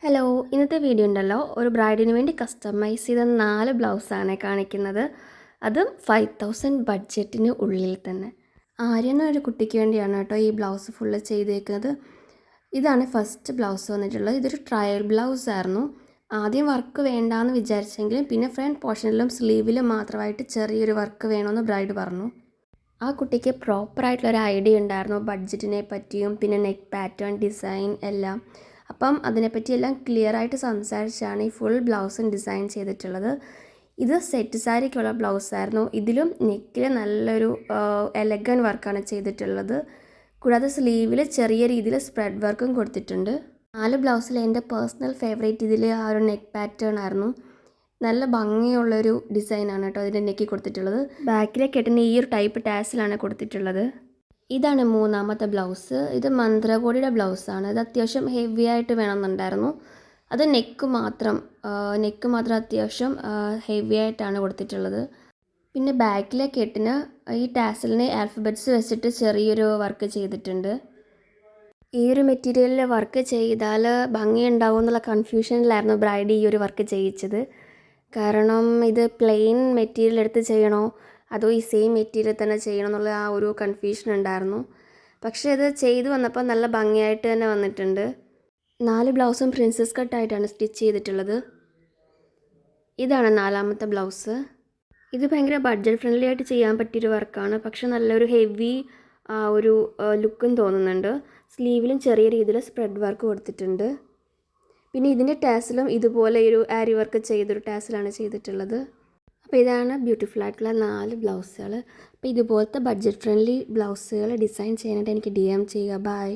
Hello, ഇന്നത്തെ video ഉണ്ടല്ലോ ഒരു ബ്രൈഡിന് വേണ്ടി കസ്റ്റമൈസ് ചെയ്ത 4 ബ്ലൗസാണ് കാണിക്കുന്നത്. അതും 5000 ബഡ്ജറ്റിന് ഉള്ളിൽ തന്നെ. ആര്യ എന്നൊരു കുട്ടിക്ക് വേണ്ടിയാണ് കേട്ടോ ഈ ബ്ലൗസ് ഫുള്ള് ചെയ്തേക്കുന്നത്. ഇതാണ് ഫസ്റ്റ് ബ്ലൗസ് വന്നിട്ടുള്ളത്. ഇതൊരു ട്രയൽ ബ്ലൗസ് ആയിരുന്നു. ആദ്യം വർക്ക് വേണ്ടാന്ന് വിചാരിച്ചെങ്കിലും പിന്നെ ഫ്രണ്ട് പോർഷനിലും സ്ലീവിലും മാത്രമായിട്ട് ചെറിയൊരു വർക്ക് വേണമെന്ന് ബ്രൈഡ് പറഞ്ഞു. ആ കുട്ടിക്ക് പ്രോപ്പറായിട്ടുള്ളൊരു ഐഡിയ ഉണ്ടായിരുന്നു ബഡ്ജറ്റിനെ പറ്റിയും പിന്നെ നെക്ക് പാറ്റേൺ ഡിസൈൻ എല്ലാം. അപ്പം അതിനെപ്പറ്റിയെല്ലാം ക്ലിയറായിട്ട് സംസാരിച്ചാണ് ഈ ഫുൾ ബ്ലൗസും ഡിസൈൻ ചെയ്തിട്ടുള്ളത്. ഇത് സെറ്റ് സാരിക്കുള്ള ബ്ലൗസായിരുന്നു. ഇതിലും നെക്കിൽ നല്ലൊരു എലഗൻ വർക്കാണ് ചെയ്തിട്ടുള്ളത്. കൂടാതെ സ്ലീവിൽ ചെറിയ രീതിയിൽ സ്പ്രെഡ് വർക്കും കൊടുത്തിട്ടുണ്ട്. 4 ബ്ലൗസിൽ എൻ്റെ പേഴ്സണൽ ഫേവറേറ്റ് ഇതിൽ ആ ഒരു നെക്ക് പാറ്റേൺ ആയിരുന്നു. നല്ല ഭംഗിയുള്ളൊരു ഡിസൈനാണ് കേട്ടോ ഇതിൻ്റെ നെക്കി കൊടുത്തിട്ടുള്ളത്. ബാക്കിലെ കെട്ടിന് ഈ ഒരു ടൈപ്പ് ടാസിലാണ് കൊടുത്തിട്ടുള്ളത്. ഇതാണ് മൂന്നാമത്തെ ബ്ലൗസ്. ഇത് മന്ത്രകോടിയുടെ ബ്ലൗസാണ്. ഇത് അത്യാവശ്യം ഹെവി ആയിട്ട് വേണമെന്നുണ്ടായിരുന്നു. അത് നെക്ക് മാത്രം അത്യാവശ്യം ഹെവി ആയിട്ടാണ് കൊടുത്തിട്ടുള്ളത്. പിന്നെ ബാക്കിലെ കെട്ടിന് ഈ ടാസലിന് ആൽഫബറ്റ്സ് വെച്ചിട്ട് ചെറിയൊരു വർക്ക് ചെയ്തിട്ടുണ്ട്. ഈ ഒരു മെറ്റീരിയലിൽ വർക്ക് ചെയ്താൽ ഭംഗിയുണ്ടാവും എന്നുള്ള കൺഫ്യൂഷനിലായിരുന്നു ബ്രൈഡ് ഈ ഒരു വർക്ക് ചെയ്യിച്ചത്. കാരണം ഇത് പ്ലെയിൻ മെറ്റീരിയൽ എടുത്ത് ചെയ്യണോ അതോ ഈ സെയിം മെറ്റീരിയൽ തന്നെ ചെയ്യണം എന്നുള്ള ആ ഒരു കൺഫ്യൂഷൻ ഉണ്ടായിരുന്നു. പക്ഷേ ഇത് ചെയ്തു വന്നപ്പോൾ നല്ല ഭംഗിയായിട്ട് തന്നെ വന്നിട്ടുണ്ട്. 4 ബ്ലൗസും പ്രിൻസസ് കട്ടായിട്ടാണ് സ്റ്റിച്ച് ചെയ്തിട്ടുള്ളത്. ഇതാണ് നാലാമത്തെ ബ്ലൗസ്. ഇത് ഭയങ്കര ബഡ്ജറ്റ് ഫ്രണ്ട്ലി ആയിട്ട് ചെയ്യാൻ പറ്റിയൊരു വർക്കാണ്. പക്ഷെ നല്ലൊരു ഹെവി ഒരു ലുക്കും തോന്നുന്നുണ്ട്. സ്ലീവിലും ചെറിയ രീതിയിൽ സ്പ്രെഡ് വർക്ക് കൊടുത്തിട്ടുണ്ട്. പിന്നെ ഇതിൻ്റെ ടാസിലും ഇതുപോലെ ഒരു ആരി വർക്ക് ചെയ്തൊരു ടാസിലാണ് ചെയ്തിട്ടുള്ളത്. അപ്പോൾ ഇതാണ് ബ്യൂട്ടിഫുൾ ആയിട്ടുള്ള 4 ബ്ലൗസുകൾ. അപ്പോൾ ഇതുപോലത്തെ ബഡ്ജറ്റ് ഫ്രണ്ട്ലി ബ്ലൗസുകൾ ഡിസൈൻ ചെയ്യാനായിട്ട് എനിക്ക് DM ചെയ്യുക. ബൈ.